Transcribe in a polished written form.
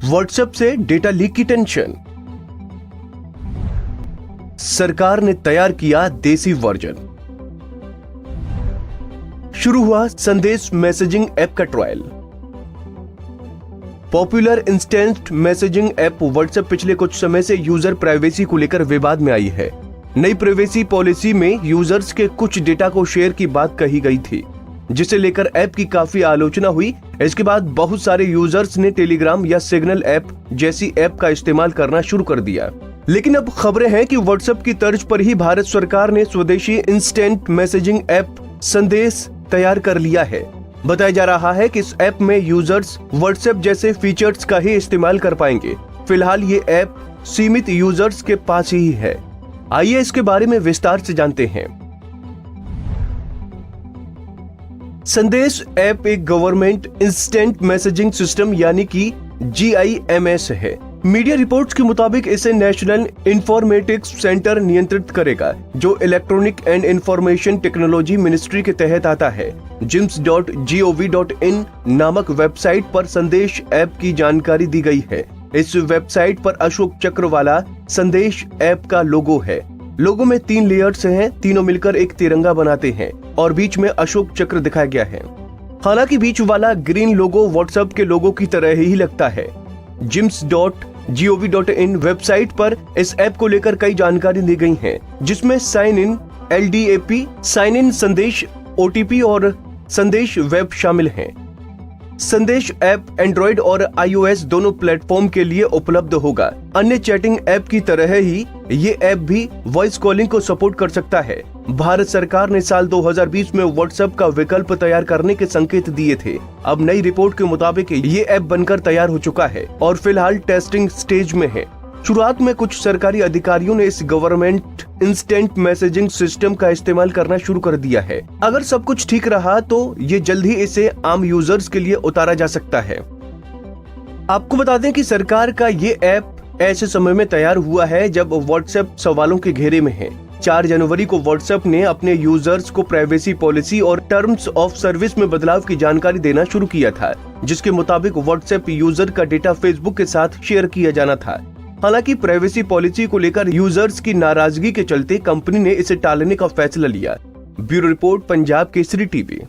WhatsApp से data leak की tension. सरकार ने तैयार किया देसी वर्जन। शुरू हुआ संदेश मैसेजिंग ऐप का trial. Popular instant messaging app WhatsApp पिछले कुछ समय से यूजर प्राइवेसी को लेकर विवाद में आई है। नई प्राइवेसी पॉलिसी में यूजर्स के कुछ डेटा को शेयर की बात कही गई थी, जिसे लेकर ऐप की काफी आलोचना हुई। इसके बाद बहुत सारे यूजर्स ने टेलीग्राम या सिग्नल ऐप जैसी ऐप का इस्तेमाल करना शुरू कर दिया। लेकिन अब खबरें हैं कि व्हाट्सएप की तर्ज पर ही भारत सरकार ने स्वदेशी इंस्टेंट मैसेजिंग ऐप संदेश तैयार कर लिया है। बताया जा रहा है कि इस ऐप में यूजर्स व्हाट्सएप जैसे फीचर्स का ही इस्तेमाल कर पाएंगे। फिलहाल ये ऐप सीमित यूजर्स के पास ही है। आइए इसके बारे में विस्तार से जानते हैं। संदेश ऐप एक गवर्नमेंट इंस्टेंट मैसेजिंग सिस्टम यानी कि GIMS है। मीडिया रिपोर्ट्स के मुताबिक इसे नेशनल इंफॉर्मेटिक्स सेंटर नियंत्रित करेगा, जो electronic and information technology ministry के तहत आता है। jims.gov.in नामक वेबसाइट पर संदेश ऐप की जानकारी दी गई है। इस वेबसाइट पर अशोक चक्र वाला संदेश ऐप का लोगो है। लोगो में 3 लेयर्स हैं, तीनों मिलकर एक तिरंगा बनाते हैं और बीच में अशोक चक्र दिखाया गया है। हालांकि बीच वाला ग्रीन लोगो व्हाट्सएप के लोगो की तरह ही लगता है। jims.gov.in वेबसाइट पर इस ऐप को लेकर कई जानकारी दी गई है, जिसमें sign in, LDAP, sign in Sandes, OTP और संदेश वेब शामिल हैं। संदेश ऐप एंड्रॉइड और iOS दोनों प्लेटफॉर्म के लिए उपलब्ध होगा। अन्य चैटिंग ऐप की तरह ही ये ऐप भी वॉइस कॉलिंग को सपोर्ट कर सकता है। भारत सरकार ने साल 2020 में व्हाट्सएप का विकल्प तैयार करने के संकेत दिए थे। अब नई रिपोर्ट के मुताबिक ये ऐप बनकर तैयार हो चुका है और फिलहाल टेस्टिंग स्टेज में है। शुरुआत में कुछ सरकारी अधिकारियों ने इस गवर्नमेंट इंस्टेंट मैसेजिंग सिस्टम का इस्तेमाल करना शुरू कर दिया है। अगर सब कुछ ठीक रहा तो ये जल्द ही इसे आम यूजर्स के लिए उतारा जा सकता है। आपको बता दें कि सरकार का ये ऐप ऐसे समय में तैयार हुआ है जब व्हाट्सएप सवालों के घेरे में है। 4 जनवरी को व्हाट्सएप ने अपने यूजर्स को प्राइवेसी पॉलिसी और टर्म्स ऑफ सर्विस में बदलाव की जानकारी देना शुरू किया था, जिसके मुताबिक व्हाट्सएप यूजर का डेटा फेसबुक के साथ शेयर किया जाना था। हालांकि प्राइवेसी पॉलिसी को लेकर यूजर्स की नाराजगी के चलते कंपनी ने इसे टालने का फैसला लिया। Bureau report, Punjab Kesari TV.